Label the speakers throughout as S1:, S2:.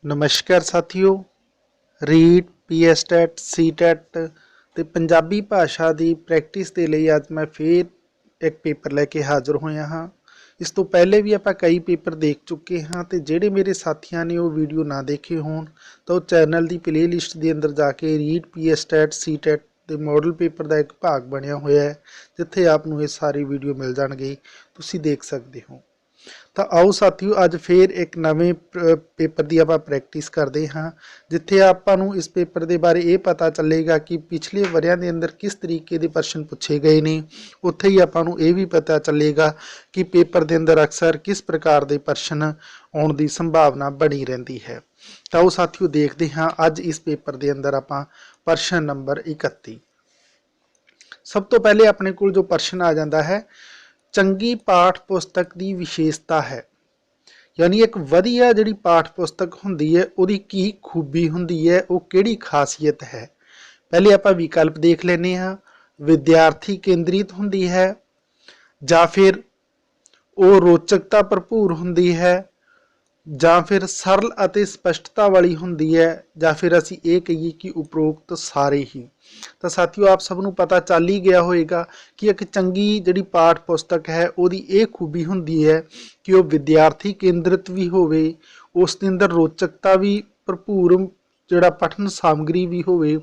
S1: नमस्कार साथियों। रीट पीएसटेट सीटेट ਤੇ ਪੰਜਾਬੀ ਭਾਸ਼ਾ ਦੀ ਪ੍ਰੈਕਟਿਸ ਦੇ ਲਈ ਅੱਜ ਮੈਂ ਫੇਰ ਇੱਕ ਪੇਪਰ ਲੈ ਕੇ ਹਾਜ਼ਰ ਹੋਇਆ ਹਾਂ। ਇਸ ਤੋਂ ਪਹਿਲੇ ਵੀ ਆਪਾਂ ਕਈ ਪੇਪਰ ਦੇਖ ਚੁੱਕੇ ਹਾਂ ਤੇ ਜਿਹੜੇ ਮੇਰੇ ਸਾਥੀਆਂ ਨੇ ਉਹ ਵੀਡੀਓ ਨਾ ਦੇਖੇ ਹੋਣ ਤਾਂ ਉਹ ਚੈਨਲ ਦੀ ਪਲੇਲਿਸਟ ਦੇ ਅੰਦਰ ਜਾ ਕੇ ਰੀਟ ਪੀਐਸਟੈਟ ਸੀਟੈਟ ਦੇ ਮਾਡਲ ਪੇਪਰ ਦਾ ਇੱਕ ਭਾਗ ਬਣਿਆ ਹੋਇਆ ਹੈ ਜਿੱਥੇ ਆਪ ਨੂੰ ਇਹ ਸਾਰੀ ਵੀਡੀਓ ਮਿਲ ਜਾਣਗੇ, ਤੁਸੀਂ ਦੇਖ ਸਕਦੇ ਹੋ। ਤਾਂ ਆਓ ਸਾਥੀਓ ਅੱਜ ਫੇਰ ਇੱਕ ਨਵੇਂ ਪੇਪਰ ਦੀ ਆਪਾਂ ਪ੍ਰੈਕਟਿਸ ਕਰਦੇ ਹਾਂ ਜਿੱਥੇ ਆਪਾਂ ਨੂੰ ਇਸ ਪੇਪਰ ਦੇ ਬਾਰੇ ਇਹ ਪਤਾ ਚੱਲੇਗਾ ਕਿ ਪਿਛਲੇ ਵਰਿਆਂ ਦੇ ਅੰਦਰ ਕਿਸ ਤਰੀਕੇ ਦੇ ਪ੍ਰਸ਼ਨ ਪੁੱਛੇ ਗਏ ਨੇ। ਉੱਥੇ ਹੀ ਆਪਾਂ ਨੂੰ ਇਹ ਵੀ ਪਤਾ ਚੱਲੇਗਾ ਕਿ ਪੇਪਰ ਦੇ ਅੰਦਰ ਅਕਸਰ ਕਿਸ ਪ੍ਰਕਾਰ ਦੇ ਪ੍ਰਸ਼ਨ ਆਉਣ ਦੀ ਸੰਭਾਵਨਾ ਬਣੀ ਰਹਿੰਦੀ ਹੈ। ਤਾਂ ਆਓ ਸਾਥੀਓ ਦੇਖਦੇ ਹਾਂ ਅੱਜ ਇਸ ਪੇਪਰ ਦੇ ਅੰਦਰ ਆਪਾਂ ਪ੍ਰਸ਼ਨ ਨੰਬਰ 31। ਸਭ ਤੋਂ ਪਹਿਲੇ ਆਪਣੇ ਕੋਲ ਜੋ ਪ੍ਰਸ਼ਨ ਆ ਜਾਂਦਾ ਹੈ, ਚੰਗੀ ਪਾਠ ਪੁਸਤਕ ਦੀ ਵਿਸ਼ੇਸ਼ਤਾ ਹੈ। ਯਾਨੀ ਇੱਕ ਵਧੀਆ ਜਿਹੜੀ ਪਾਠ ਪੁਸਤਕ ਹੁੰਦੀ ਹੈ ਉਹਦੀ ਕੀ ਖੂਬੀ ਹੁੰਦੀ ਹੈ, ਉਹ ਕਿਹੜੀ ਖਾਸੀਅਤ ਹੈ। ਪਹਿਲੇ ਆਪਾਂ ਵਿਕਲਪ ਦੇਖ ਲੈਂਦੇ ਹਾਂ। ਵਿਦਿਆਰਥੀ ਕੇਂਦਰਿਤ ਹੁੰਦੀ ਹੈ, ਜਾਂ ਫਿਰ ਉਹ ਰੋਚਕਤਾ ਭਰਪੂਰ ਹੁੰਦੀ ਹੈ, ਜਾਂ ਫਿਰ ਸਰਲ ਅਤੇ ਸਪਸ਼ਟਤਾ ਵਾਲੀ ਹੁੰਦੀ ਹੈ, ਜਾਂ ਫਿਰ ਅਸੀਂ ਇਹ ਕਹੀਏ ਕਿ ਉਪਰੋਕਤ ਸਾਰੇ ਹੀ। ਤਾਂ ਸਾਥੀਓ ਆਪ ਸਭ ਨੂੰ ਪਤਾ ਚੱਲ ਹੀ ਗਿਆ ਹੋਵੇਗਾ ਕਿ ਇੱਕ ਚੰਗੀ ਜਿਹੜੀ ਪਾਠ ਪੁਸਤਕ ਹੈ ਉਹਦੀ ਇਹ ਖੂਬੀ ਹੁੰਦੀ ਹੈ ਕਿ ਉਹ ਵਿਦਿਆਰਥੀ ਕੇਂਦਰਿਤ ਵੀ ਹੋਵੇ, ਉਸ ਦੇ ਅੰਦਰ ਰੋਚਕਤਾ ਵੀ ਭਰਪੂਰ ਜਿਹੜਾ ਪਠਨ ਸਾਮਗਰੀ ਵੀ ਹੋਵੇ,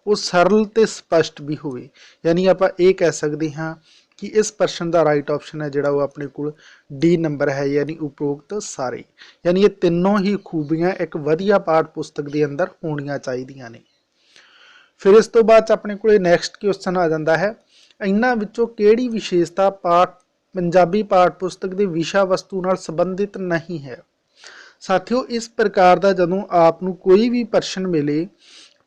S1: ਉਹ ਸਰਲ ਤੇ ਸਪਸ਼ਟ ਵੀ ਹੋਵੇ। ਯਾਨੀ ਆਪਾਂ ਇਹ ਕਹਿ ਸਕਦੇ ਹਾਂ ਕਿ ਇਸ ਪ੍ਰਸ਼ਨ ਦਾ ਰਾਈਟ ਆਪਸ਼ਨ ਹੈ ਜਿਹੜਾ ਉਹ ਆਪਣੇ ਕੋਲ ਡੀ ਨੰਬਰ ਹੈ, ਯਾਨੀ ਉਪਰੋਕਤ ਸਾਰੇ। ਯਾਨੀ ਇਹ ਤਿੰਨੋਂ ਹੀ ਖੂਬੀਆਂ ਇੱਕ ਵਧੀਆ ਪਾਠ ਪੁਸਤਕ ਦੇ ਅੰਦਰ ਹੋਣੀਆਂ ਚਾਹੀਦੀਆਂ ਨੇ। ਫਿਰ ਇਸ ਤੋਂ ਬਾਅਦ ਆਪਣੇ ਕੋਲ ਨੈਕਸਟ ਕੁਐਸਚਨ ਆ ਜਾਂਦਾ ਹੈ, ਇਹਨਾਂ ਵਿੱਚੋਂ ਕਿਹੜੀ ਵਿਸ਼ੇਸ਼ਤਾ ਪੰਜਾਬੀ ਪਾਠ ਪੁਸਤਕ ਦੇ ਵਿਸ਼ਾ ਵਸਤੂ ਨਾਲ ਸੰਬੰਧਿਤ ਨਹੀਂ ਹੈ। ਸਾਥੀਓ ਇਸ ਪ੍ਰਕਾਰ ਦਾ ਜਦੋਂ ਆਪ ਨੂੰ ਕੋਈ ਵੀ ਪ੍ਰਸ਼ਨ ਮਿਲੇ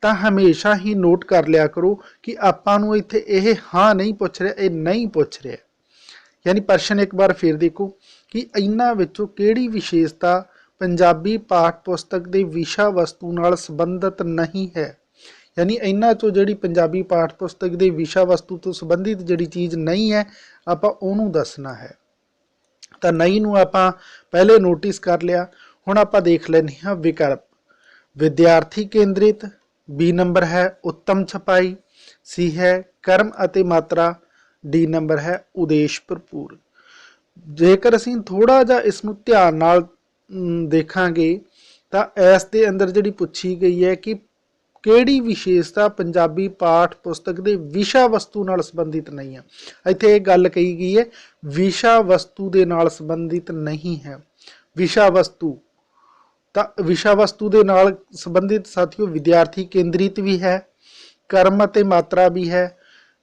S1: ਤਾਂ ਹਮੇਸ਼ਾ ਹੀ ਨੋਟ ਕਰ ਲਿਆ ਕਰੋ ਕਿ ਆਪਾਂ ਨੂੰ ਇੱਥੇ ਇਹ ਹਾਂ ਨਹੀਂ ਪੁੱਛ ਰਿਹਾ, ਇਹ ਨਹੀਂ ਪੁੱਛ ਰਿਹਾ। ਯਾਨੀ ਪ੍ਰਸ਼ਨ ਇੱਕ ਵਾਰ ਫਿਰ ਦੇਖੋ ਕਿ ਇਹਨਾਂ ਵਿੱਚੋਂ ਕਿਹੜੀ ਵਿਸ਼ੇਸ਼ਤਾ ਪੰਜਾਬੀ ਪਾਠ ਪੁਸਤਕ ਦੇ ਵਿਸ਼ਾ ਵਸਤੂ ਨਾਲ ਸੰਬੰਧਿਤ ਨਹੀਂ ਹੈ। ਯਾਨੀ ਇਹਨਾਂ ਚੋਂ ਜਿਹੜੀ ਪੰਜਾਬੀ ਪਾਠ ਪੁਸਤਕ ਦੇ ਵਿਸ਼ਾ ਵਸਤੂ ਤੋਂ ਸੰਬੰਧਿਤ ਜਿਹੜੀ ਚੀਜ਼ ਨਹੀਂ ਹੈ ਆਪਾਂ ਉਹਨੂੰ ਦੱਸਣਾ ਹੈ। ਤਾਂ ਨਹੀਂ ਨੂੰ ਆਪਾਂ ਪਹਿਲੇ ਨੋਟਿਸ ਕਰ ਲਿਆ। ਹੁਣ ਆਪਾਂ ਦੇਖ ਲੈਂਦੇ ਹਾਂ ਵਿਕਲਪ। ਵਿਦਿਆਰਥੀ ਕੇਂਦਰਿਤ, ਬੀ ਨੰਬਰ ਹੈ ਉੱਤਮ ਛਪਾਈ, ਸੀ ਹੈ ਕਰਮ ਅਤੇ ਮਾਤਰਾ, ਡੀ ਨੰਬਰ ਹੈ ਉਦੇਸ਼ ਭਰਪੂਰ। ਜੇਕਰ ਅਸੀਂ ਥੋੜਾ ਜਿਹਾ ਇਸ ਨੂੰ ਧਿਆਨ ਨਾਲ ਦੇਖਾਂਗੇ ਤਾਂ ਇਸ ਦੇ ਅੰਦਰ ਜਿਹੜੀ ਪੁੱਛੀ ਗਈ ਹੈ ਕਿ ਕਿਹੜੀ ਵਿਸ਼ੇਸ਼ਤਾ ਪੰਜਾਬੀ ਪਾਠ ਪੁਸਤਕ ਦੇ ਵਿਸ਼ਾ ਵਸਤੂ ਨਾਲ ਸੰਬੰਧਿਤ ਨਹੀਂ ਹੈ। ਇੱਥੇ ਇਹ ਗੱਲ ਕਹੀ ਗਈ ਹੈ ਵਿਸ਼ਾ ਵਸਤੂ ਦੇ ਨਾਲ ਸੰਬੰਧਿਤ ਨਹੀਂ ਹੈ। ਵਿਸ਼ਾ ਵਸਤੂ ਤਾਂ ਵਿਸ਼ਾ ਵਸਤੂ ਦੇ ਨਾਲ ਸੰਬੰਧਿਤ ਸਾਥੀਓ ਵਿਦਿਆਰਥੀ ਕੇਂਦਰਿਤ ਵੀ ਹੈ, ਕਰਮ ਅਤੇ ਮਾਤਰਾ ਵੀ ਹੈ,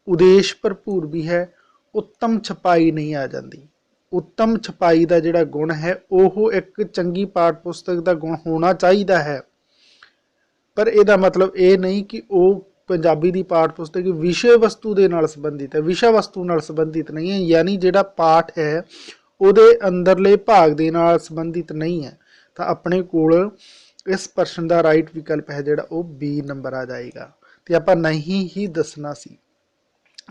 S1: ਉਦੇਸ਼ ਭਰਪੂਰ ਵੀ ਹੈ, ਉੱਤਮ ਛਪਾਈ ਨਹੀਂ ਆ ਜਾਂਦੀ। ਉੱਤਮ ਛਪਾਈ ਦਾ ਜਿਹੜਾ ਗੁਣ ਹੈ ਉਹ ਇੱਕ ਚੰਗੀ ਪਾਠ ਪੁਸਤਕ ਦਾ ਗੁਣ ਹੋਣਾ ਚਾਹੀਦਾ ਹੈ, ਪਰ ਇਹਦਾ ਮਤਲਬ ਇਹ ਨਹੀਂ ਕਿ ਉਹ ਪੰਜਾਬੀ ਦੀ ਪਾਠ ਪੁਸਤਕ ਵਿਸ਼ੇ ਵਸਤੂ ਦੇ ਨਾਲ ਸੰਬੰਧਿਤ ਹੈ। ਵਿਸ਼ਾ ਵਸਤੂ ਨਾਲ ਸੰਬੰਧਿਤ ਨਹੀਂ ਹੈ, ਯਾਨੀ ਜਿਹੜਾ ਪਾਠ ਹੈ ਉਹਦੇ ਅੰਦਰਲੇ ਭਾਗ ਦੇ ਨਾਲ ਸੰਬੰਧਿਤ ਨਹੀਂ ਹੈ। ਤਾਂ ਆਪਣੇ ਕੋਲ ਇਸ ਪ੍ਰਸ਼ਨ ਦਾ ਰਾਈਟ ਵਿਕਲਪ ਹੈ ਜਿਹੜਾ ਉਹ ਬੀ ਨੰਬਰ ਆ ਜਾਏਗਾ। ਤੇ ਆਪਾਂ ਨਹੀਂ ਹੀ ਦੱਸਣਾ ਸੀ।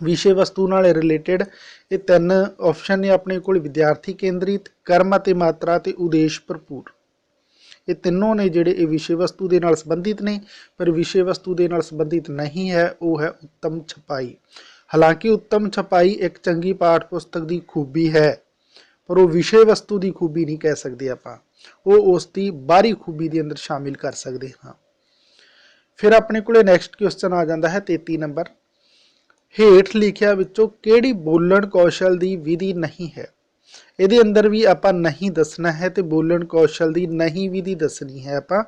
S1: ਵਿਸ਼ੇ ਵਸਤੂ ਨਾਲ ਰਿਲੇਟਡ ਇਹ ਤਿੰਨ ਆਪਸ਼ਨ ਨੇ ਆਪਣੇ ਕੋਲ, ਵਿਦਿਆਰਥੀ ਕੇਂਦਰਿਤ, ਕਰਮ ਅਤੇ ਮਾਤਰਾ ਤੇ ਉਦੇਸ਼ ਭਰਪੂਰ। ਇਹ ਤਿੰਨੋਂ ਨੇ ਜਿਹੜੇ ਇਹ ਵਿਸ਼ੇ ਵਸਤੂ ਦੇ ਨਾਲ ਸੰਬੰਧਿਤ ਨੇ, ਪਰ ਵਿਸ਼ੇ ਵਸਤੂ ਦੇ ਨਾਲ ਸੰਬੰਧਿਤ ਨਹੀਂ ਹੈ, ਉਹ ਹੈ ਉੱਤਮ ਛਪਾਈ। ਹਾਲਾਂਕਿ ਉੱਤਮ ਛਪਾਈ ਇੱਕ ਚੰਗੀ ਪਾਠ ਪੁਸਤਕ ਦੀ ਖੂਬੀ ਹੈ, ਪਰ ਉਹ ਵਿਸ਼ੇ ਵਸਤੂ ਦੀ ਖੂਬੀ ਨਹੀਂ ਕਹਿ ਸਕਦੇ ਆਪਾਂ, ਉਹ ਉਸ ਦੀ ਬਾਹਰੀ ਖੂਬੀ ਦੇ ਅੰਦਰ ਸ਼ਾਮਿਲ ਕਰ ਸਕਦੇ ਹਾਂ। ਫਿਰ ਆਪਣੇ ਕੋਲੇ ਨੈਕਸਟ ਕੁਐਸਚਨ ਆ ਜਾਂਦਾ ਹੈ 33 ਨੰਬਰ। ਹੇਠ ਲਿਖਿਆ ਵਿੱਚੋਂ ਕਿਹੜੀ ਬੋਲਣ ਕੌਸ਼ਲ ਦੀ ਵਿਧੀ ਨਹੀਂ ਹੈ। ਇਹਦੇ ਅੰਦਰ ਵੀ ਆਪਾਂ ਨਹੀਂ ਦੱਸਣਾ ਹੈ ਤੇ ਬੋਲਣ ਕੌਸ਼ਲ ਦੀ ਨਹੀਂ ਵਿਧੀ ਦੱਸਣੀ ਹੈ। ਆਪਾਂ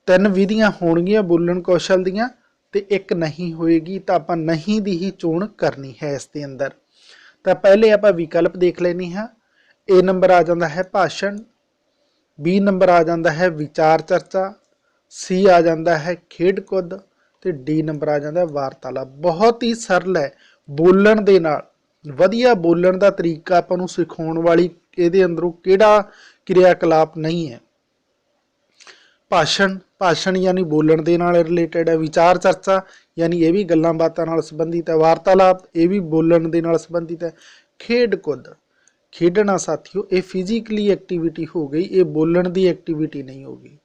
S1: ਤਿੰਨ ਵਿਧੀਆਂ ਹੋਣਗੀਆਂ ਬੋਲਣ ਕੌਸ਼ਲ ਦੀਆਂ ਤੇ ਇੱਕ ਨਹੀਂ ਹੋਏਗੀ, ਤਾਂ ਆਪਾਂ ਨਹੀਂ ਦੀ ਹੀ ਚੋਣ ਕਰਨੀ ਹੈ ਇਸ ਦੇ ਅੰਦਰ। ਤਾਂ ਪਹਿਲੇ ਆਪਾਂ ਵਿਕਲਪ ਦੇਖ ਲੈਣੀ ਹਾਂ। ਏ ਨੰਬਰ ਆ ਜਾਂਦਾ ਹੈ ਭਾਸ਼ਣ, ਬੀ ਨੰਬਰ ਆ ਜਾਂਦਾ ਹੈ ਵਿਚਾਰ ਚਰਚਾ, ਸੀ ਆ ਜਾਂਦਾ ਹੈ ਖੇਡ ਕੁੱਦ ਤੇ ਡੀ ਨੰਬਰ ਆ ਜਾਂਦਾ ਹੈ ਵਾਰਤਾਲਾਪ। ਬਹੁਤ ਹੀ ਸਰਲ ਹੈ, ਬੋਲਣ ਦੇ ਨਾਲ ਵਧੀਆ ਬੋਲਣ ਦਾ ਤਰੀਕਾ ਆਪਾਂ ਨੂੰ ਸਿਖਾਉਣ ਵਾਲੀ ਇਹਦੇ ਅੰਦਰੋਂ ਕਿਹੜਾ ਕਿਰਿਆ ਕਲਾਪ ਨਹੀਂ ਹੈ। ਭਾਸ਼ਣ ਯਾਨੀ ਬੋਲਣ ਦੇ ਨਾਲ ਰਿਲੇਟਡ ਹੈ, ਵਿਚਾਰ ਚਰਚਾ ਯਾਨੀ ਇਹ ਵੀ ਗੱਲਾਂ ਬਾਤਾਂ ਨਾਲ ਸੰਬੰਧਿਤ ਹੈ, ਵਾਰਤਾਲਾਪ ਇਹ ਵੀ ਬੋਲਣ ਦੇ ਨਾਲ ਸੰਬੰਧਿਤ ਹੈ, ਖੇਡ ਕੁੱਦ ਖੇਡਣਾ ਸਾਥੀਓ ਇਹ ਫਿਜ਼ੀਕਲੀ ਐਕਟੀਵਿਟੀ ਹੋ ਗਈ, ਇਹ ਬੋਲਣ ਦੀ ਐਕਟੀਵਿਟੀ ਨਹੀਂ ਹੋ ਗਈ।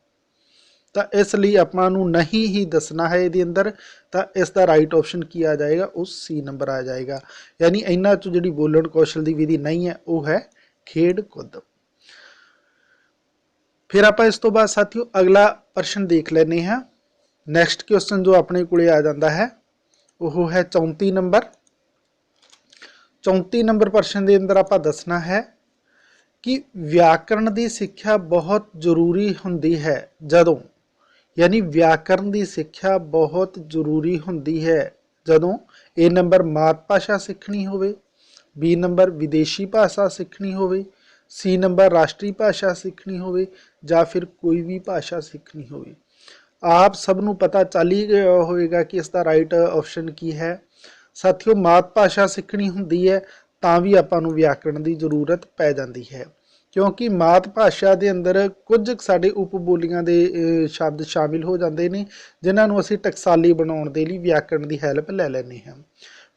S1: तो इसलिए आपां नूं नहीं ही दसना है इहदे अंदर, तो इसका राइट ऑप्शन की आ जाएगा, उस सी नंबर आ जाएगा। यानी इन्हां चों जिहड़ी बोलण कौशल की विधि नहीं है वो है खेड कुद। फिर आप इस तो बाद साथियों अगला प्रश्न देख लेने हैं। नैक्सट क्वेश्चन जो अपने को आ जाता है वो है 34 नंबर। 34 नंबर प्रश्न के अंदर आप दसना है कि व्याकरण की सिक्ख्या बहुत जरूरी होंदी है जदों, यानी व्याकरण की सिक्ख्या बहुत जरूरी होंदी है जदों ए नंबर मात भाषा सीखनी होवे, बी नंबर विदेशी भाषा सीखनी होवे, सी नंबर राष्ट्रीय भाषा सीखनी होवे, या फिर कोई भी भाषा सीखनी होवे। आप सबनों पता चल ही गया होएगा कि इसका राइट ऑप्शन की है। साथियों मात भाषा सीखनी होंदी है तां भी आपां नूं व्याकरण की जरूरत पै जाती है, क्योंकि मात भाषा के अंदर कुछ साडे उपबोलियां दे शब्द शामिल हो जाते हैं जिन्हां नूं असीं टकसाली बनाउण दे लई व्याकरण की हैल्प लै लैंदे हां।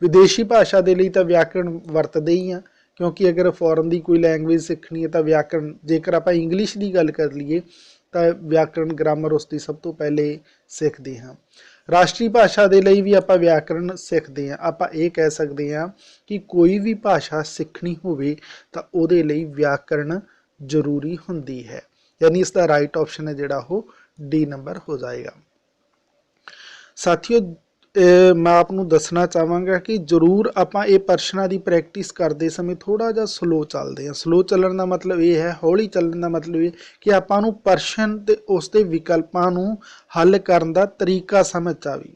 S1: विदेशी भाषा के लिए तो व्याकरण वरतते ही हैं, क्योंकि अगर फॉरन की कोई लैंगवेज सीखनी है तो व्याकरण, जेकर आप इंग्लिश की गल कर लीए तो व्याकरण ग्रामर उसकी सब तो पहले सीखते हैं। राष्ट्रीय भाषा के लिए भी आप व्याकरण सीखते हैं। आप ये कह सकते हैं कि कोई भी भाषा सीखनी होवे तो उहदे लई व्याकरण जरूरी होंदी है, यानी इसका राइट ऑप्शन है जिहड़ा वो डी नंबर हो जाएगा। साथियों मैं आपको दसना चाहांगा कि जरूर आपां ये प्रश्नों की प्रैक्टिस करते समय थोड़ा जा स्लो चलते हैं। स्लो चलने का मतलब ये है, हौली चलने का मतलब ये कि आपां नूं प्रश्न ते उसके विकल्पों नूं हल करने का तरीका समझ आवे।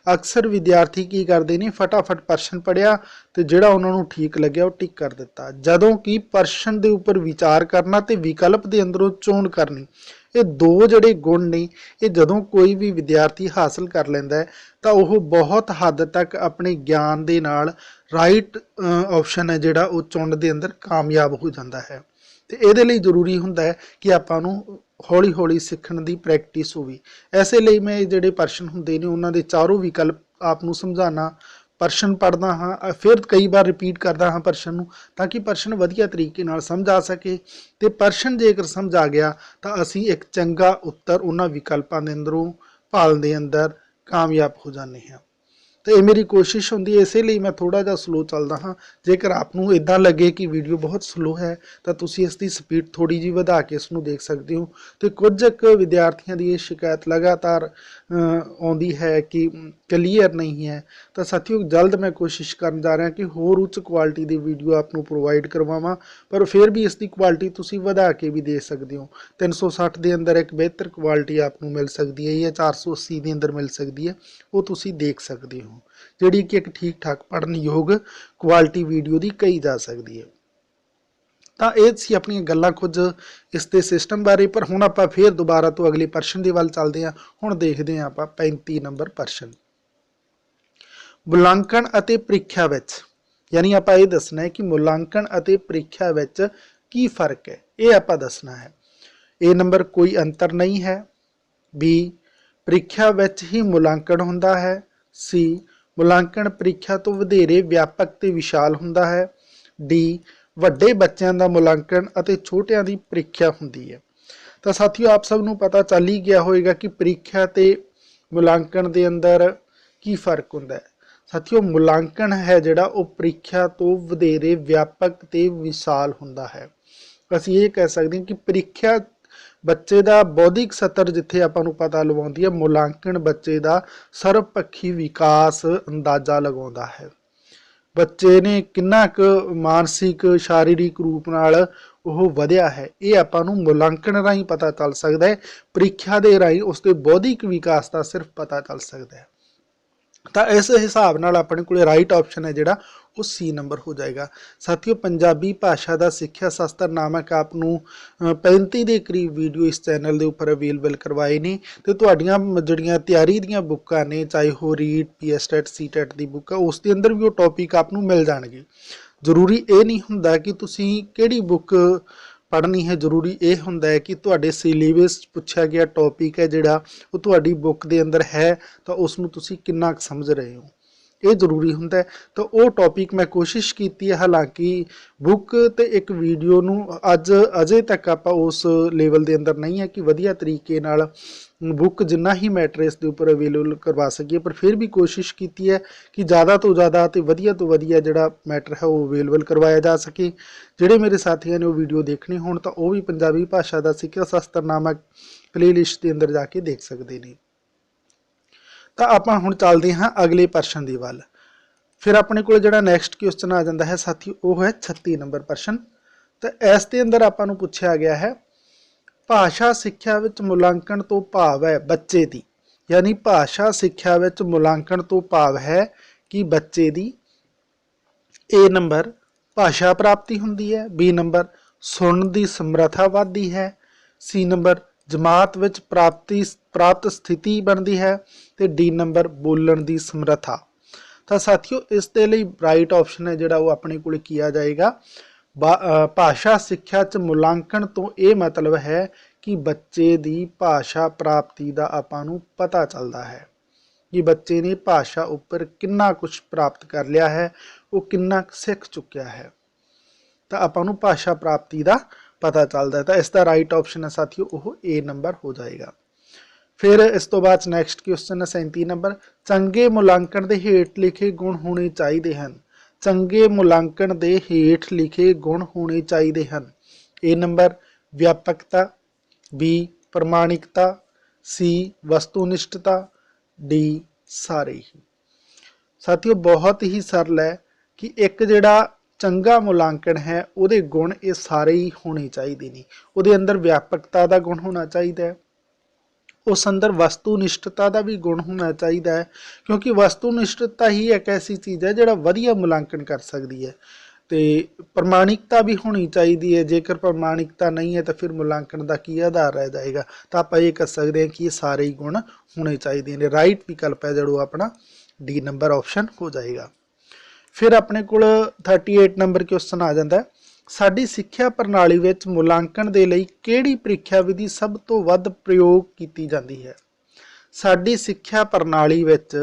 S1: अक्सर विद्यार्थी की करते हैं, फटाफट प्रश्न पढ़िया तो जिहड़ा उन्होंने ठीक लग्या वो टिक कर दिता, जदों कि प्रश्न के उपर विचार करना तो विकल्प के अंदरों चोण करनी, ये दो जोड़े गुण ने ये जदों कोई भी विद्यार्थी हासिल कर लैंदा है तो वह बहुत हद तक अपने ज्ञान के नाल राइट ऑप्शन है जिहड़ा वो चुनण दे अंदर कामयाब हो जाता है। तो ये लिए जरूरी होंदा है कि आपां नूं हौली हौली सीखण की प्रैक्टिस होवे। ऐसे लिए मैं जिहड़े प्रश्न हुंदे ने उन्हां दे चारों विकल्प आप नूं समझाना, प्रश्न पढ़दा हाँ, फिर कई बार रिपीट करदा हाँ प्रश्न नूं, ताकि प्रश्न वधिया तरीके नाल समझ आ सके। तो प्रश्न जेकर समझ आ गया तो असीं एक चंगा उत्तर उन्हां विकल्पां दे अंदरों भाल दे अंदर कामयाब हो जाते हैं। तो ये मेरी कोशिश होंदी है, इसलिए मैं थोड़ा जा स्लो चलता हाँ। जेकर आपनूं इदां लगे कि वीडियो बहुत स्लो है तो तुसीं इसकी स्पीड थोड़ी जी वधा के इसनूं देख सकते हो। तो कुछ विद्यार्थियों की ये शिकायत लगातार आउंदी है कि क्लीयर नहीं है। तो साथियों जल्द मैं कोशिश कर जा रहा कि होर उच्च क्वालिटी की वीडियो आपनूं प्रोवाइड करवावां, पर फिर भी इसकी क्वालिटी तुसीं वधा के भी दे सकते हो। 360 के अंदर एक बेहतर क्वालिटी आपनूं मिल सकती है या 480 के अंदर मिल सकती है, वो तुसीं देख सकते हो, जिहड़ी कि एक ठीक ठाक पढ़न योग क्वालिटी वीडियो की कही जा सकती है। तो ये सी अपनी गल्लां कुछ इसके सिस्टम बारे। पर हुण आपां फिर दोबारा तो अगले प्रश्न के वल चलते हैं। हुण देखते हैं आपां 35 नंबर प्रश्न। मुलांकण अते प्रीख्या विच, यानी आपां ये दसना है कि मुलांकण अते प्रीख्या विच की फर्क है, ये आपां दसना है। ए नंबर कोई अंतर नहीं है, बी प्रीख्या विच ही मुलांकण हुंदा है, सी मुलांकण प्रीख्या तो वधेरे व्यापक ते विशाल हुंदा है, डी ਵੱਡੇ ਬੱਚਿਆਂ ਦਾ ਮੁਲਾਂਕਣ ਅਤੇ ਛੋਟਿਆਂ ਦੀ ਪ੍ਰੀਖਿਆ ਹੁੰਦੀ ਹੈ। ਤਾਂ ਸਾਥੀਓ ਆਪ ਸਭ ਨੂੰ ਪਤਾ ਚੱਲ ਹੀ ਗਿਆ ਹੋਵੇਗਾ ਕਿ ਪ੍ਰੀਖਿਆ ਤੇ ਮੁਲਾਂਕਣ ਦੇ ਅੰਦਰ ਕੀ ਫਰਕ ਹੁੰਦਾ ਹੈ। ਸਾਥੀਓ ਮੁਲਾਂਕਣ ਹੈ ਜਿਹੜਾ ਉਹ ਪ੍ਰੀਖਿਆ ਤੋਂ ਵਧੇਰੇ ਵਿਆਪਕ ਤੇ ਵਿਸ਼ਾਲ ਹੁੰਦਾ ਹੈ। ਅਸੀਂ ਇਹ ਕਹਿ ਸਕਦੇ ਹਾਂ ਕਿ ਪ੍ਰੀਖਿਆ ਬੱਚੇ ਦਾ ਬੌਧਿਕ ਸਤਰ ਜਿੱਥੇ ਆਪਾਂ ਨੂੰ ਪਤਾ ਲਵਾਉਂਦੀ ਹੈ, ਮੁਲਾਂਕਣ ਬੱਚੇ ਦਾ ਸਰਵਪੱਖੀ ਵਿਕਾਸ ਅੰਦਾਜ਼ਾ ਲਗਾਉਂਦਾ ਹੈ। बच्चे ने किन्ना क मानसिक शारीरिक रूप नाल वो वधिया है, ये आपां नूं मुलांकण राही पता चल सकता है। प्रीख्या दे राही उसके बौद्धिक विकास का सिर्फ पता चल सकता है। तो इस हिसाब नाल अपने कोल राइट ऑप्शन है जिहड़ा वो सी नंबर हो जाएगा। साथियों पंजाबी भाषा का सिक्ख्या शास्त्र नामक आपनूं 35 के करीब वीडियो इस चैनल के उपर अवेलेबल करवाए ने। तो तुहाड़ियां जिहड़ियां तैयारी दीयां बुक्कां ने, चाहे वो रीट PSTET CTET की बुक है, उस दे अंदर भी वो टॉपिक आपनूं मिल जाणगे। जरूरी ये नहीं हुंदा कि तुसीं किहड़ी बुक पढ़नी है, जरूरी ये हुंदा है कि तुहाडे सिलेबस पुछया गया टॉपिक है जिहड़ा वो तुहाडी बुक दे अंदर है तो उसनूं तुसीं किन्ना समझ रहे हो। ਇਹ ਜ਼ਰੂਰੀ ਹੁੰਦਾ ਹੈ। ਤਾਂ ਉਹ ਟੌਪਿਕ ਮੈਂ ਕੋਸ਼ਿਸ਼ ਕੀਤੀ ਹੈ, ਹਾਲਾਂਕਿ ਬੁੱਕ ਤੇ ਇੱਕ ਵੀਡੀਓ ਨੂੰ ਅਜੇ ਤੱਕ ਆਪਾਂ ਉਸ ਲੈਵਲ ਦੇ ਅੰਦਰ ਨਹੀਂ ਹੈ ਕਿ ਵਧੀਆ ਤਰੀਕੇ ਨਾਲ ਬੁੱਕ ਜਿੰਨਾ ਹੀ ਮੈਟਰ ਇਸ ਦੇ ਉੱਪਰ ਅਵੇਲੇਬਲ ਕਰਵਾ ਸਕੀਏ, ਪਰ ਫਿਰ ਵੀ ਕੋਸ਼ਿਸ਼ ਕੀਤੀ ਹੈ ਕਿ ਜ਼ਿਆਦਾ ਤੋਂ ਜ਼ਿਆਦਾ ਤੇ ਵਧੀਆ ਤੋਂ ਵਧੀਆ ਜਿਹੜਾ ਮੈਟਰ ਹੈ ਉਹ ਅਵੇਲੇਬਲ ਕਰਵਾਇਆ ਜਾ ਸਕੇ। ਜਿਹੜੇ ਮੇਰੇ ਸਾਥੀਆਂ ਨੇ ਉਹ ਵੀਡੀਓ ਦੇਖਣੀ ਹੋਣ ਤਾਂ ਉਹ ਵੀ ਪੰਜਾਬੀ ਭਾਸ਼ਾ ਦਾ ਸਿੱਖਿਆ ਸ਼ਾਸਤਰ ਨਾਮਕ ਪਲੇਲਿਸਟ ਦੇ ਅੰਦਰ ਜਾ ਕੇ ਦੇਖ ਸਕਦੇ ਨੇ। ਤਾਂ ਆਪਾਂ ਹੁਣ ਚੱਲਦੇ ਹਾਂ ਅਗਲੇ ਪ੍ਰਸ਼ਨ ਦੇ ਵੱਲ। ਫਿਰ ਆਪਣੇ ਕੋਲ ਜਿਹੜਾ ਨੈਕਸਟ ਕੁਐਸਚਨ ਆ ਜਾਂਦਾ ਹੈ ਸਾਥੀ, ਉਹ ਹੈ 36 ਨੰਬਰ ਪ੍ਰਸ਼ਨ। ਤਾਂ ਇਸ ਦੇ ਅੰਦਰ ਆਪਾਂ ਨੂੰ ਪੁੱਛਿਆ ਗਿਆ ਹੈ, ਭਾਸ਼ਾ ਸਿੱਖਿਆ ਵਿੱਚ ਮੁਲਾਂਕਣ ਤੋਂ ਭਾਵ ਹੈ ਬੱਚੇ ਦੀ, ਯਾਨੀ ਭਾਸ਼ਾ ਸਿੱਖਿਆ ਵਿੱਚ ਮੁਲਾਂਕਣ ਤੋਂ ਭਾਵ ਹੈ ਕਿ ਬੱਚੇ ਦੀ A ਨੰਬਰ ਭਾਸ਼ਾ ਪ੍ਰਾਪਤੀ ਹੁੰਦੀ ਹੈ, B ਨੰਬਰ ਸੁਣਨ ਦੀ ਸਮਰੱਥਾ ਵੱਧਦੀ ਹੈ, C ਨੰਬਰ ਜਮਾਤ ਵਿੱਚ ਪ੍ਰਾਪਤ ਸਥਿਤੀ ਬਣਦੀ ਹੈ, ਤੇ D ਨੰਬਰ ਬੋਲਣ ਦੀ ਸਮਰੱਥਾ। ਤਾਂ ਸਾਥੀਓ ਇਸ ਦੇ ਲਈ ਰਾਈਟ ਆਪਸ਼ਨ ਹੈ ਜਿਹੜਾ ਉਹ ਆਪਣੇ ਕੋਲ ਕੀ ਆ ਜਾਏਗਾ, ਭਾਸ਼ਾ ਸਿੱਖਿਆ 'ਚ ਮੁਲਾਂਕਣ ਤੋਂ ਇਹ ਮਤਲਬ ਹੈ ਕਿ ਬੱਚੇ ਦੀ ਭਾਸ਼ਾ ਪ੍ਰਾਪਤੀ ਦਾ ਆਪਾਂ ਨੂੰ ਪਤਾ ਚੱਲਦਾ ਹੈ ਕਿ ਬੱਚੇ ਨੇ ਭਾਸ਼ਾ ਉੱਪਰ ਕਿੰਨਾ ਕੁਛ ਪ੍ਰਾਪਤ ਕਰ ਲਿਆ ਹੈ, ਉਹ ਕਿੰਨਾ ਸਿੱਖ ਚੁੱਕਿਆ ਹੈ। ਤਾਂ ਆਪਾਂ ਨੂੰ ਭਾਸ਼ਾ ਪ੍ਰਾਪਤੀ ਦਾ ਪਤਾ ਚੱਲਦਾ ਹੈ। ਤਾਂ ਇਸ ਦਾ ਰਾਈਟ ਆਪਸ਼ਨ ਹੈ ਸਾਥੀਓ ਉਹ A ਨੰਬਰ ਹੋ ਜਾਏਗਾ। ਫਿਰ ਇਸ ਤੋਂ ਬਾਅਦ ਨੈਕਸਟ ਕੁਐਸਚਨ ਹੈ 37 ਨੰਬਰ, ਚੰਗੇ ਮੁਲਾਂਕਣ ਦੇ ਹੇਠ ਲਿਖੇ ਗੁਣ ਹੋਣੇ ਚਾਹੀਦੇ ਹਨ। ਚੰਗੇ ਮੁਲਾਂਕਣ ਦੇ ਹੇਠ ਲਿਖੇ ਗੁਣ ਹੋਣੇ ਚਾਹੀਦੇ ਹਨ। A ਨੰਬਰ ਵਿਆਪਕਤਾ, B ਪ੍ਰਮਾਣਿਕਤਾ, C ਵਸਤੂਨਿਸ਼ਟਤਾ, D ਸਾਰੇ ਹੀ। ਸਾਥੀਓ ਬਹੁਤ ਹੀ ਸਰਲ ਹੈ ਕਿ ਇੱਕ ਜਿਹੜਾ ਚੰਗਾ ਮੁਲਾਂਕਣ ਹੈ ਉਹਦੇ ਗੁਣ ਇਹ ਸਾਰੇ ਹੀ ਹੋਣੇ ਚਾਹੀਦੇ ਨੇ। ਉਹਦੇ ਅੰਦਰ ਵਿਆਪਕਤਾ ਦਾ ਗੁਣ ਹੋਣਾ ਚਾਹੀਦਾ ਹੈ, ਉਸ ਅੰਦਰ ਵਸਤੂਨਿਸ਼ਟਤਾ ਦਾ ਵੀ ਗੁਣ ਹੋਣਾ ਚਾਹੀਦਾ ਹੈ, ਕਿਉਂਕਿ ਵਸਤੂਨਿਸ਼ਟਤਾ ਹੀ ਇੱਕ ਐਸੀ ਚੀਜ਼ ਹੈ ਜਿਹੜਾ ਵਧੀਆ ਮੁਲਾਂਕਣ ਕਰ ਸਕਦੀ ਹੈ। ਤੇ ਪ੍ਰਮਾਣਿਕਤਾ ਵੀ ਹੋਣੀ ਚਾਹੀਦੀ ਹੈ, ਜੇਕਰ ਪ੍ਰਮਾਣਿਕਤਾ ਨਹੀਂ ਹੈ ਤਾਂ ਫਿਰ ਮੁਲਾਂਕਣ ਦਾ ਕੀ ਆਧਾਰ ਰਹਿ ਜਾਏਗਾ। ਤਾਂ ਆਪਾਂ ਇਹ ਕਹਿ ਸਕਦੇ ਹਾਂ ਕਿ ਇਹ ਸਾਰੇ ਹੀ ਗੁਣ ਹੋਣੇ ਚਾਹੀਦੇ ਨੇ। ਰਾਈਟ ਵਿਕਲਪ ਹੈ ਜਿਹੜਾ ਆਪਣਾ D ਨੰਬਰ ਆਪਸ਼ਨ ਹੋ ਜਾਏਗਾ। ਫਿਰ ਆਪਣੇ ਕੋਲ 38 ਨੰਬਰ ਕੁਐਸਚਨ ਆ ਜਾਂਦਾ ਹੈ, ਸਾਡੀ ਸਿੱਖਿਆ ਪ੍ਰਣਾਲੀ ਵਿੱਚ ਮੁਲਾਂਕਣ ਦੇ ਲਈ ਕਿਹੜੀ ਪ੍ਰੀਖਿਆ ਵਿਧੀ ਸਭ ਤੋਂ ਵੱਧ ਪ੍ਰਯੋਗ ਕੀਤੀ ਜਾਂਦੀ ਹੈ। ਸਾਡੀ ਸਿੱਖਿਆ ਪ੍ਰਣਾਲੀ ਵਿੱਚ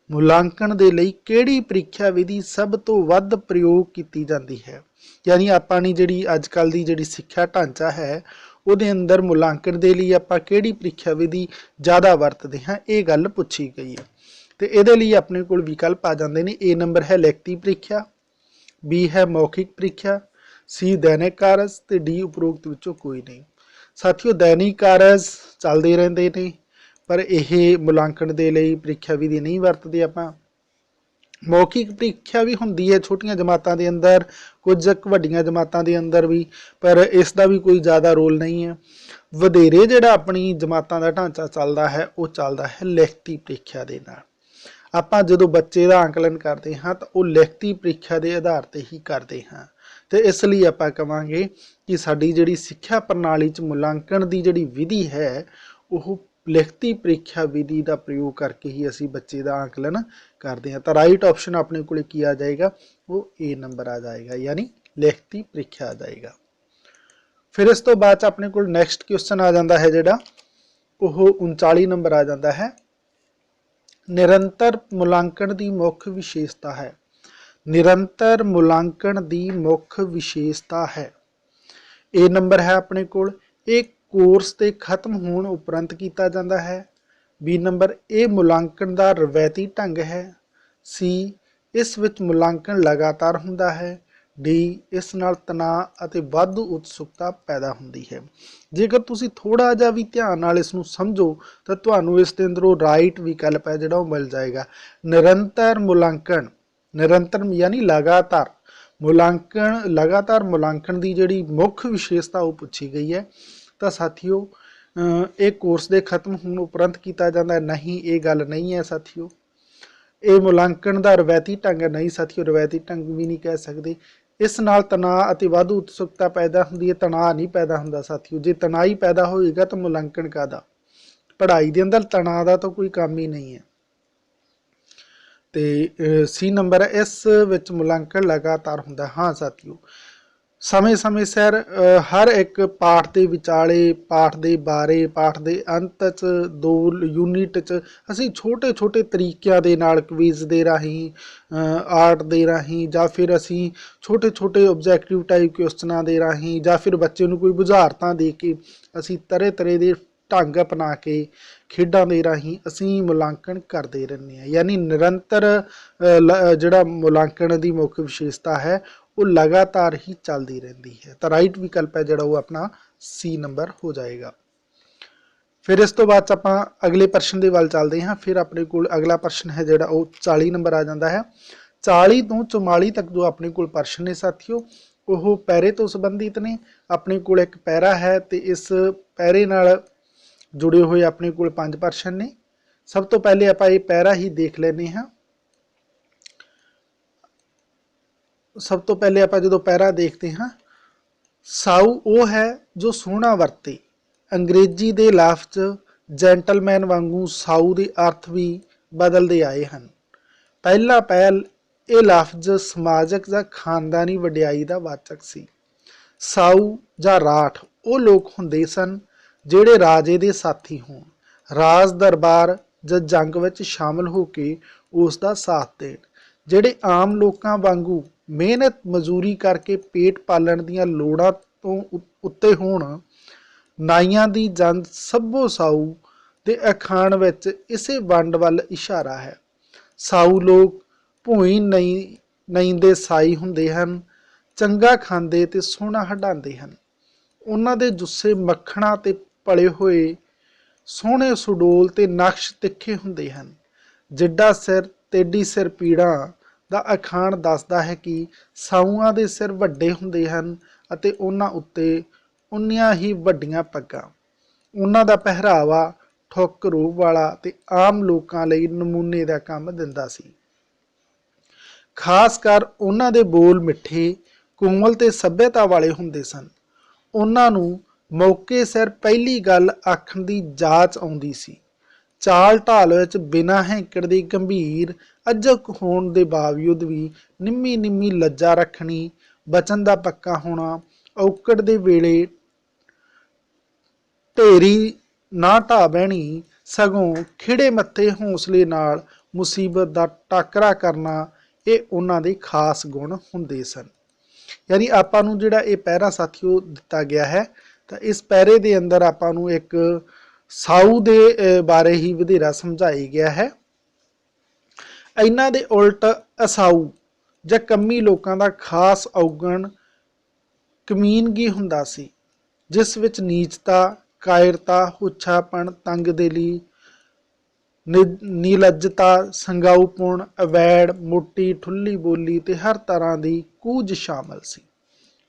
S1: ਮੁਲਾਂਕਣ ਦੇ ਲਈ ਕਿਹੜੀ ਪ੍ਰੀਖਿਆ ਵਿਧੀ ਸਭ ਤੋਂ ਵੱਧ ਪ੍ਰਯੋਗ ਕੀਤੀ ਜਾਂਦੀ ਹੈ। ਯਾਨੀ ਆਪਾਂ ਨੇ ਜਿਹੜੀ ਅੱਜ ਕੱਲ੍ਹ ਦੀ ਜਿਹੜੀ ਸਿੱਖਿਆ ਢਾਂਚਾ ਹੈ ਉਹਦੇ ਅੰਦਰ ਮੁਲਾਂਕਣ ਦੇ ਲਈ ਆਪਾਂ ਕਿਹੜੀ ਪ੍ਰੀਖਿਆ ਵਿਧੀ ਜ਼ਿਆਦਾ ਵਰਤਦੇ ਹਾਂ, ਇਹ ਗੱਲ ਪੁੱਛੀ ਗਈ ਹੈ। ਤੇ ਇਹਦੇ ਲਈ ਆਪਣੇ ਕੋਲ ਵਿਕਲਪ ਆ ਜਾਂਦੇ ਨੇ। A ਨੰਬਰ ਹੈ ਲਿਖਤੀ ਪ੍ਰੀਖਿਆ, B ਹੈ ਮੌਖਿਕ ਪ੍ਰੀਖਿਆ, C ਦੈਨਿਕ ਕਾਰਜ, ਤੇ D ਉਪਰੋਕਤ ਵਿੱਚੋਂ ਕੋਈ ਨਹੀਂ। ਸਾਥੀਓ ਦੈਨਿਕ ਕਾਰਜ ਚੱਲਦੇ ਰਹਿੰਦੇ ਨੇ, ਪਰ ਇਹ ਮੁਲਾਂਕਣ ਦੇ ਲਈ ਪ੍ਰੀਖਿਆ ਵਿਧੀ ਨਹੀਂ ਵਰਤਦੇ ਆਪਾਂ। ਮੌਖਿਕ ਪ੍ਰੀਖਿਆ ਵੀ ਹੁੰਦੀ ਹੈ ਛੋਟੀਆਂ ਜਮਾਤਾਂ ਦੇ ਅੰਦਰ, ਕੁਝ ਵੱਡੀਆਂ ਜਮਾਤਾਂ ਦੇ ਅੰਦਰ ਵੀ, ਪਰ ਇਸ ਦਾ ਵੀ ਕੋਈ ਜ਼ਿਆਦਾ ਰੋਲ ਨਹੀਂ ਹੈ। ਵਧੇਰੇ ਜਿਹੜਾ ਆਪਣੀ ਜਮਾਤਾਂ ਦਾ ਢਾਂਚਾ ਚੱਲਦਾ ਹੈ ਉਹ ਚੱਲਦਾ ਹੈ ਲਿਖਤੀ ਪ੍ਰੀਖਿਆ ਦੇ ਨਾਲ। ਆਪਾਂ ਜਦੋਂ ਬੱਚੇ ਦਾ ਆਂਕਲਨ ਕਰਦੇ ਹਾਂ ਤਾਂ ਉਹ ਲਿਖਤੀ ਪ੍ਰੀਖਿਆ ਦੇ ਆਧਾਰ ਤੇ ਹੀ ਕਰਦੇ ਹਾਂ। ਤੇ ਇਸ ਲਈ ਆਪਾਂ ਕਵਾਂਗੇ ਕਿ ਸਾਡੀ ਜਿਹੜੀ ਸਿੱਖਿਆ ਪ੍ਰਣਾਲੀ 'ਚ ਮੁਲਾਂਕਣ ਦੀ ਜਿਹੜੀ ਵਿਧੀ ਹੈ ਉਹ ਲਿਖਤੀ ਪ੍ਰੀਖਿਆ ਵਿਧੀ ਦਾ ਪ੍ਰਯੋਗ ਕਰਕੇ ਹੀ ਅਸੀਂ ਬੱਚੇ ਦਾ ਆਂਕਲਨ ਕਰਦੇ ਹਾਂ। ਤਾਂ ਰਾਈਟ ਆਪਸ਼ਨ ਆਪਣੇ ਕੋਲ ਕੀ ਆ ਜਾਏਗਾ, ਉਹ A ਨੰਬਰ ਆ ਜਾਏਗਾ, ਯਾਨੀ ਲਿਖਤੀ ਪ੍ਰੀਖਿਆ ਆ ਜਾਏਗਾ। ਫਿਰ ਇਸ ਤੋਂ ਬਾਅਦ ਆਪਣੇ ਕੋਲ ਨੈਕਸਟ ਕੁਐਸਚਨ ਆ ਜਾਂਦਾ ਹੈ ਜਿਹੜਾ ਉਹ 39 ਨੰਬਰ ਆ ਜਾਂਦਾ ਹੈ, ਨਿਰੰਤਰ ਮੁਲਾਂਕਣ ਦੀ ਮੁੱਖ ਵਿਸ਼ੇਸ਼ਤਾ ਹੈ। ਨਿਰੰਤਰ ਮੁਲਾਂਕਣ ਦੀ ਮੁੱਖ ਵਿਸ਼ੇਸ਼ਤਾ ਹੈ। A ਨੰਬਰ ਹੈ ਆਪਣੇ ਕੋਲ ਇਹ ਕੋਰਸ ਦੇ ਖਤਮ ਹੋਣ ਉਪਰੰਤ ਕੀਤਾ ਜਾਂਦਾ ਹੈ। B ਨੰਬਰ ਇਹ ਮੁਲਾਂਕਣ ਦਾ ਰਵਾਇਤੀ ਢੰਗ ਹੈ। C ਇਸ ਵਿੱਚ ਮੁਲਾਂਕਣ ਲਗਾਤਾਰ ਹੁੰਦਾ ਹੈ। D ਇਸ ਨਾਲ ਤਣਾਅ ਅਤੇ ਵਾਧੂ ਉਤਸੁਕਤਾ ਪੈਦਾ ਹੁੰਦੀ ਹੈ। ਜੇਕਰ ਤੁਸੀਂ ਥੋੜਾ ਜਿਹਾ ਵੀ ਧਿਆਨ ਨਾਲ ਇਸ ਨੂੰ ਸਮਝੋ ਤਾਂ ਤੁਹਾਨੂੰ ਇਸ ਦੇ ਅੰਦਰੋਂ ਰਾਈਟ ਵਿਕਲਪ ਹੈ ਜਿਹੜਾ ਉਹ ਮਿਲ ਜਾਏਗਾ। ਨਿਰੰਤਰ ਮੁਲਾਂਕਣ, ਨਿਰੰਤਰ ਯਾਨੀ ਲਗਾਤਾਰ ਮੁਲਾਂਕਣ, ਲਗਾਤਾਰ ਮੁਲਾਂਕਣ ਦੀ ਜਿਹੜੀ ਮੁੱਖ ਵਿਸ਼ੇਸ਼ਤਾ ਉਹ ਪੁੱਛੀ ਗਈ ਹੈ। ਤਾਂ ਸਾਥੀਓ ਇਹ ਕੋਰਸ ਦੇ ਖਤਮ ਹੋਣ ਉਪਰੰਤ ਕੀਤਾ ਜਾਂਦਾ ਹੈ, ਨਹੀਂ ਇਹ ਗੱਲ ਨਹੀਂ ਹੈ ਸਾਥੀਓ। ਇਹ ਮੁਲਾਂਕਣ ਦਾ ਰਵਾਇਤੀ ਢੰਗ ਨਹੀਂ ਸਾਥੀਓ, ਰਵਾਇਤੀ ਢੰਗ ਵੀ ਨਹੀਂ ਕਹਿ ਸਕਦੇ। ਇਸ ਨਾਲ ਤਣਾਅ ਅਤੇ ਵਾਧੂ ਉਤਸੁਕਤਾ ਪੈਦਾ ਹੁੰਦੀ ਹੈ, ਤਣਾਅ ਨਹੀਂ ਪੈਦਾ ਹੁੰਦਾ ਸਾਥੀਓ। ਜੇ ਤਣਾਅ ਹੀ ਪੈਦਾ ਹੋਏਗਾ ਤਾਂ ਮੁਲਾਂਕਣ ਕਾਹਦਾ, ਪੜ੍ਹਾਈ ਦੇ ਅੰਦਰ ਤਣਾਅ ਦਾ ਤਾਂ ਕੋਈ ਕੰਮ ਹੀ ਨਹੀਂ ਹੈ। ਤੇ C ਨੰਬਰ ਹੈ ਇਸ ਵਿੱਚ ਮੁਲਾਂਕਣ ਲਗਾਤਾਰ ਹੁੰਦਾ। ਹਾਂ ਸਾਥੀਓ समय समय सिर हर एक पाठ के विचाले, पाठ के बारे, पाठ के अंत च, दो यूनिट च असी छोटे छोटे तरीकों के नाल क्विज के राही, आर्ट के राही, या फिर असी छोटे छोटे ऑब्जैक्टिव टाइप क्वेश्चनों के राही, या फिर बच्चे को कोई बुझारतां दे के असी तरह तरह के ढंग अपना के खेडों के राही असी मुलांकन करते रहने हैं। यानी निरंतर जिहड़ा मुलांकन की मुख्य विशेषता है वो लगातार ही चलती रहती है। तो राइट विकल्प है जिहड़ा वो अपना सी नंबर हो जाएगा। फिर इस तो बाद आप अगले प्रश्न के वाल चलते हैं। फिर अपने को अगला प्रश्न है जिहड़ा वो 40 नंबर आ जाता है। 40 तो 44 तक जो अपने को प्रश्न ने साथियों वो पैरे तो संबंधित ने। अपने को एक पैरा है तो इस पैरे नाल जुड़े हुए अपने को 5 प्रश्न ने। सब तो पहले आप ये पैरा ही देख लेने हैं। सब तो पहले आप जो पैरा देखते हैं, साऊ वो है जो सोहना वरते। अंग्रेजी के लफ्ज जेंटलमैन वांगू साऊ के अर्थ भी बदलते आए हैं। पहला पहल ये लफ्ज समाजक या खानदानी वडियाई का वाचक सी। साऊ या राठ वो लोग होंदे सन ਜਿਹੜੇ राजे के साथी होण, राज दरबार ਜਾਂ जंग ਵਿੱਚ शामिल होके उसका साथ देण। ਜਿਹੜੇ आम लोगों वांगू मेहनत मजूरी करके पेट पालन ਦੀਆਂ ਲੋੜਾਂ ਤੋਂ ਉੱਤੇ होण। नाइयां दी जंग सभो साऊ ਦੇ ਅਖਾਣ ਵਿੱਚ ਇਸੇ ਵੰਡ ਵੱਲ ਇਸ਼ਾਰਾ ਹੈ। ਸਾਊ ਲੋਕ ਭੂਈ ਨਹੀਂ ਦੇ ਸਾਈ ਹੁੰਦੇ ਹਨ, ਚੰਗਾ ਖਾਂਦੇ ਤੇ ਸੋਹਣਾ ਹੰਢਾਉਂਦੇ ਹਨ। ਉਹਨਾਂ ਦੇ ਜੁੱਸੇ ਮੱਖਣਾ ਤੇ पले हुए सोहने सुडोल ते नक्श तिखे हुंदे हन। जिड्डा सिर तेडी सिर पीड़ा दा अखाण दसदा है कि साऊआं दे सिर वड्डे हुंदे हन अते उन्हां उत्ते उन्नियां ही वड्डियां पग्गां। उन्हां दा पहरावा ठुक रूप वाला ते आम लोकां लई नमूने दा काम दिंदा सी। खास कर उन्हां दे बोल मिठे, कोमल ते सभ्यता वाले हुंदे सन। उन्हां नूं मौके सिर पहली गल आखण की जाच आउंदी सी। चाल ढाल विच बिना हैंकड़ दे गंभीर अजक होने के बावजूद भी निम्मी निम्मी लज्जा रखनी, बचन का पक्का होना, औकड़ दे वेले ढेरी ना ढा बहनी, सगों खिड़े मत्थे हौसले नाल मुसीबत का टाकरा करना, ये उन्हां दे खास गुण हुंदे सन। यानी आपां नूं जिहड़ा ये पैरा साथियों दिता गया है, तो इस पैरे के अंदर आपां नूं एक साऊ दे बारे ही वधेरा समझाया गया है। इन्हां दे उल्ट असाऊ जां कम्मी लोकां दा खास औगण कमीनगी हुंदा सी, जिस विच नीचता, कायरता, हुच्छापन, तंगदिली, नीलज्जता, संगाऊपुण, अवैड़, मोटी ठुल्ली बोली ते हर तरह की कूज शामिल सी।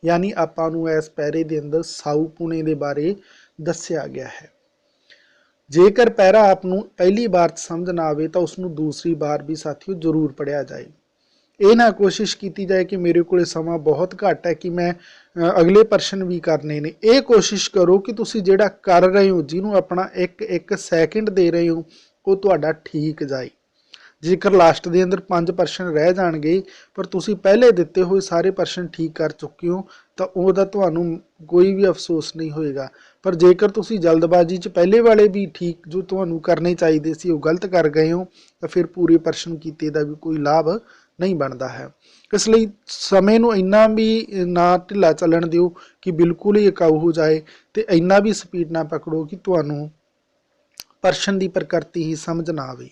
S1: यानी आपां नूं इस पैरे के अंदर साऊ पुणे के बारे दस्या गया है। जेकर पैरा आप पहली बार समझ ना आवे तो उसनूं दूसरी बार भी साथियों जरूर पढ़िया जाए। ये ना कोशिश की जाए कि मेरे को समा बहुत घट है कि मैं अगले प्रश्न भी करने ने। ये कोशिश करो कि तुसी जिहड़ा कर रहे हो, जिन्हों अपना एक एक सैकेंड दे रहे हो, वो तुहाडा ठीक जाए। जेकर लास्ट के अंदर 5 प्रश्न रह जाएंगे पर तुसी पहले दिते हुए सारे प्रश्न ठीक कर चुके हो तो वह तुहानूं कोई भी अफसोस नहीं होएगा। पर जेकर तुसी जल्दबाजी च पहले वाले भी ठीक जो तुहानूं करने चाहिए सी वो गलत कर गए हो तो फिर पूरे प्रश्न कीते दा भी कोई लाभ नहीं बनता है। इसलिए समय नूं इन्ना भी ना ढिला चलन दिओ कि बिल्कुल ही अकाऊ हो जाए, तो इन्ना भी स्पीड ना पकड़ो कि तुहानूं प्रश्न की प्रकृति ही समझ ना आवे।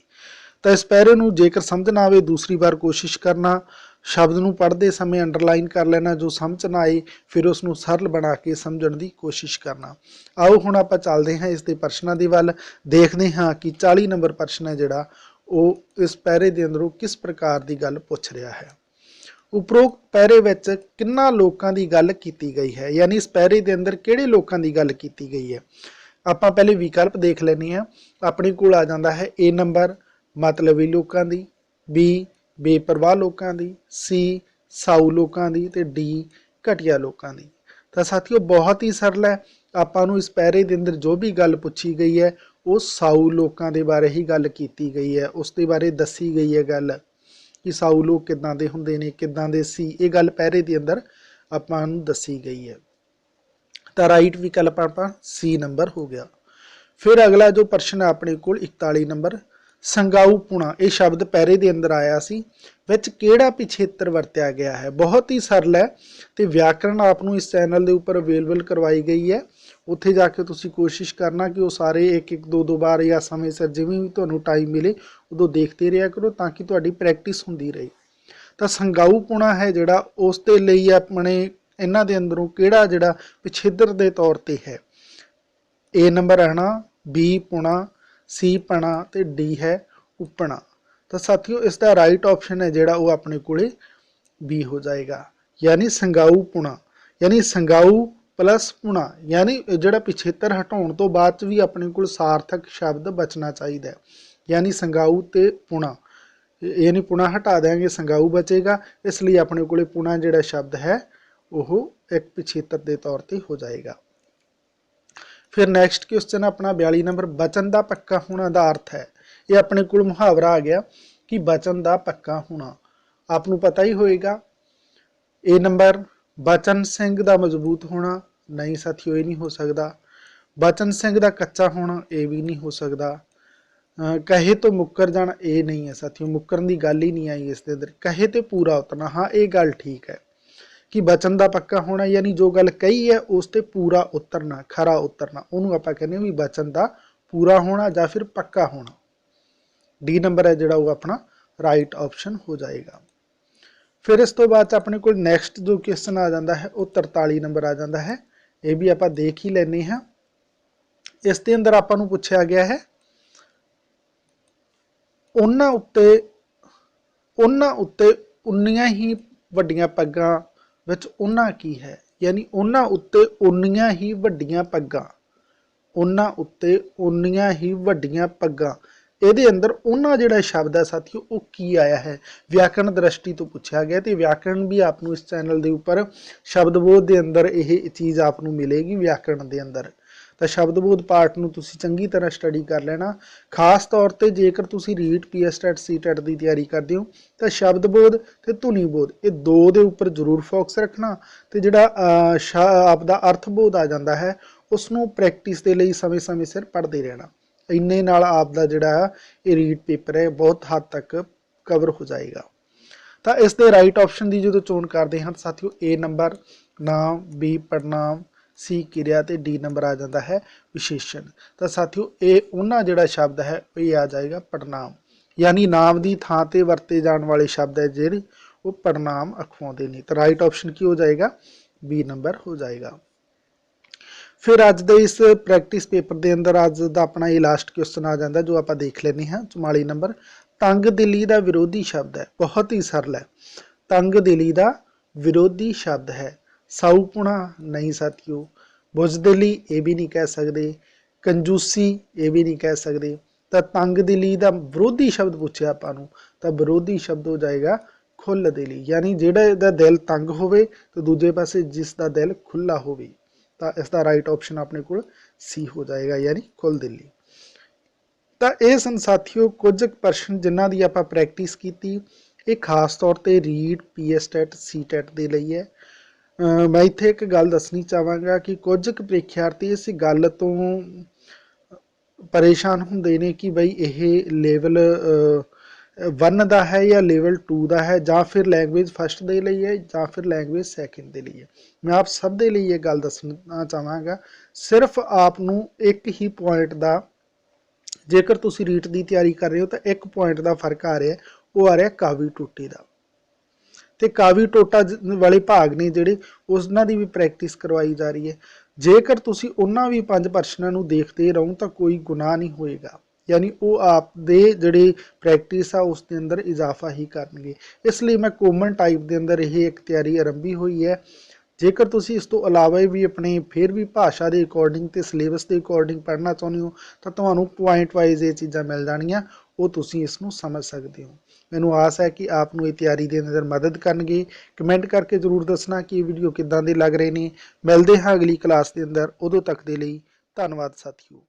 S1: तो इस पैरे नूं जेकर समझ ना आवे दूसरी बार कोशिश करना, शब्द नूं पढ़ते समय अंडरलाइन कर लेना, जो समझ ना आए फिर उसनूं सरल बना के समझण की कोशिश करना। आओ हुण आपां चलदे हां इसके प्रश्नों के वल, देखते हाँ कि 40 नंबर प्रश्न है जिहड़ा वो इस पैरे के अंदरों किस प्रकार की गल पुछ रहा है। उपरोक्त पैरे विच किन्ना लोकां दी गल कीती गई है, यानी इस पैरे के अंदर किहड़े लोकां दी गल कीती गई है। आपां पहले विकल्प देख लैने हैं। अपने कोल आ जाता है ए नंबर मतलबी लोगों की, बी बेपरवाह लोगों की, सी साऊ लोगों की, तो डी घटिया लोगों की। तो साथियों बहुत ही सरल है। आपां नूं इस पैरे के अंदर जो भी गल पूछी गई है वो साऊ लोगों के बारे ही गल की गई है, उसके बारे दसी गई है गल कि साऊ लोग किदां दे हुंदे ने, किदां दे सी, ये गल पैरे के अंदर ਆਪਾਂ ਨੂੰ ਦੱਸੀ ਗਈ ਹੈ। ਤਾਂ ਰਾਈਟ ਵਿਕਲਪ ਆਪਾਂ ਸੀ ਨੰਬਰ ਹੋ ਗਿਆ। फिर अगला जो प्रश्न है अपने को 41 नंबर संगाऊपुणा, ये शब्द पैरे के अंदर आया सी, विच किहड़ा पिछेत्र वरत्या गया है। बहुत ही सरल है तो व्याकरण आपनों इस चैनल के उपर अवेलेबल करवाई गई है, उत्थे जाके तुसी कोशिश करना कि वो सारे एक एक दो बार या समय सिर जिवें भी तुहानूं टाइम मिले उदों देखते रहा करो ताकि तुहाडी प्रैक्टिस हुंदी रहे। तो संगाऊपुणा है जिहड़ा उस दे लई अपने इन्हां दे अंदरों किहड़ा जिहड़ा पिछेत्र के तौर पर है। ए नंबर आना बी पुणा, सी पणा ते डी है उपणा। तो साथियों इसका राइट ऑप्शन है जिहड़ा वो अपने कोले बी हो जाएगा, यानी संगाऊ पुणा, यानी संगाऊ प्लस पुणा, यानी जिहड़ा पिछेत्र हटाउण तो बाद भी अपने कोल सार्थक शब्द बचना चाहिए, यानी संगाऊ ते पुणा, यानी पुणा हटा देंगे संगाऊ बचेगा, इसलिए अपने कोले पुणा जिहड़ा शब्द है वह एक पिछेत्र के तौर पर हो जाएगा। फिर नैक्सट क्वेश्चन अपना 42 नंबर बचन का पक्का होना का अर्थ है। ये अपने को मुहावरा आ गया कि बचन का पक्का होना आपनों पता ही होएगा। ए नंबर बचन सिंह का मजबूत होना, नहीं साथियों ये नहीं हो सकता। बचन सिंह का कच्चा होना, ये भी नहीं हो सकता। कहे तो मुक्कर जाना, ये नहीं है साथियों, मुक्करन की गल ही नहीं आई इसके अंदर। कहे तो पूरा उतरना, हाँ ये गल ठीक है कि बचन का पक्का होना, यानी जो गल कही है उस पर पूरा उतरना, खरा उतरना, उन्होंने आप कहने भी बचन का पूरा होना या फिर पक्का होना। डी नंबर है जोड़ा वो अपना राइट ऑप्शन हो जाएगा। फिर इस तो बाद अपने को नैक्सट जो क्वेश्चन आ जाता है वो 43 नंबर आ जाता है, ये भी आप देख ही लेने हैं। इसके अंदर आपू पूछा गया है उन्हां उत्ते उन्नियां ही वड्डियां पग्गां विच उन्हां की है, यानी उन्हां उत्ते उन्नियां ही वड्डियां पग्गां, उन्हां उत्ते उन्नियां ही वड्डियां पग्गां, ਇਹਦੇ अंदर उन्हां जिहड़ा शब्द है साथियों वो की आया है। व्याकरण दृष्टि तो पूछा गया तो व्याकरण भी आपनों इस चैनल के उपर शब्दबोध के अंदर यह चीज़ आपनों मिलेगी व्याकरण के अंदर। तो शब्दबोध पार्ट में तुसी चंगी तरह स्टडी कर लेना, खास तौर पर जेकर तुसी रीट पीएसटैट सीटैट की तैयारी करते हो तो शब्दबोध तो धुनीबोध ये दो के उपर जरूर फोकस रखना। तो जिहड़ा आपका अर्थबोध आ जाता है उसनों प्रैक्टिस के लिए समय समय सिर पढ़ते रहना, इन्ने नाल आपका जिहड़ा ये रीड पेपर है बहुत हद तक कवर हो जाएगा। तो इसके राइट ऑप्शन की जो चोण करते हैं साथियों ए नंबर नाम, बी पड़नाम, सी किरिया ते डी नंबर आ जाता है विशेषण। तो साथियों ये उन्हां जिहड़ा शब्द है ये आ जाएगा पड़नाम, यानी नाम की थां ते वरते जाने वाले शब्द है जिहड़े वो पड़नाम अखवाउंदे ने। तो राइट ऑप्शन की हो जाएगा बी नंबर हो जाएगा। फिर अज दे इस प्रैक्टिस पेपर के अंदर अज का अपना ये लास्ट क्वेश्चन आ जाता जो आप देख लेने हैं 44 नंबर तंग दिली का विरोधी शब्द है। बहुत ही सरल है, तंग दिली का विरोधी शब्द है साऊपुणा, नहीं साथियों। बुजदिली ये भी नहीं कह सकते, कंजूसी ये भी नहीं कह सकते। तो तंग दिली का विरोधी शब्द पूछे आपां तो विरोधी शब्द हो जाएगा खुल दिली, यानी जिहड़ा दिल तंग होवे तो दूजे पासे जिसका दिल खुला होवे। तो इसका राइट ऑप्शन अपने को सी हो जाएगा, यानी खुल दिली। तो ये सन साथियों कुछ प्रश्न जिन्हों की आप प्रैक्टिस की, ये खास तौर पर रीड पीएसटैट सीटैट के लिए है। मैं इत्थे एक गल दसनी चाहांगा कि कुछ परीक्षार्थी इस गल तो परेशान होंदे ने कि बई यह लेवल 1 का है या लेवल 2 का है, या फिर लैंगुएज फस्ट के लिए है या फिर लैंगुएज सैकेंड के लिए। मैं आप सब के लिए ये गल दसना चाहांगा, सिर्फ आपनों एक ही पॉइंट का जेकर तुसी रीट की तैयारी कर रहे हो तो एक पॉइंट का फर्क आ रहा है, वो आ रहा कावी टोटे का। तो कावी टोटा वाले भाग ने जिहड़े उन्हां दी भी प्रैक्टिस करवाई जा रही है। जेकर तुसी उन्हां भी 5 प्रश्नों को देखते रहो तो कोई गुनाह नहीं होएगा, यानी वो आप दे जिहड़ी प्रैक्टिस आ उसके अंदर इजाफा ही करनगे। इसलिए मैं कॉमन टाइप के अंदर यह एक तैयारी आरंभी हुई है। जेकर तुसी इस तो अलावा भी अपने फिर भी भाषा के अकॉर्डिंग तो सिलेबस के अकॉर्डिंग पढ़ना चाहते हो तो तुहानूं पॉइंट वाइज ये चीज़ां मिल जानियां, वो तुसी इसनूं समझ सकते हो। मैनूं आस है कि आपनूं ये तैयारी के अंदर मदद करनगे। कमेंट करके जरूर दसना कि वीडियो किदां दे लग रहे हैं। मिलते हैं अगली क्लास के अंदर, उदों तक के लिए धन्यवाद साथियों।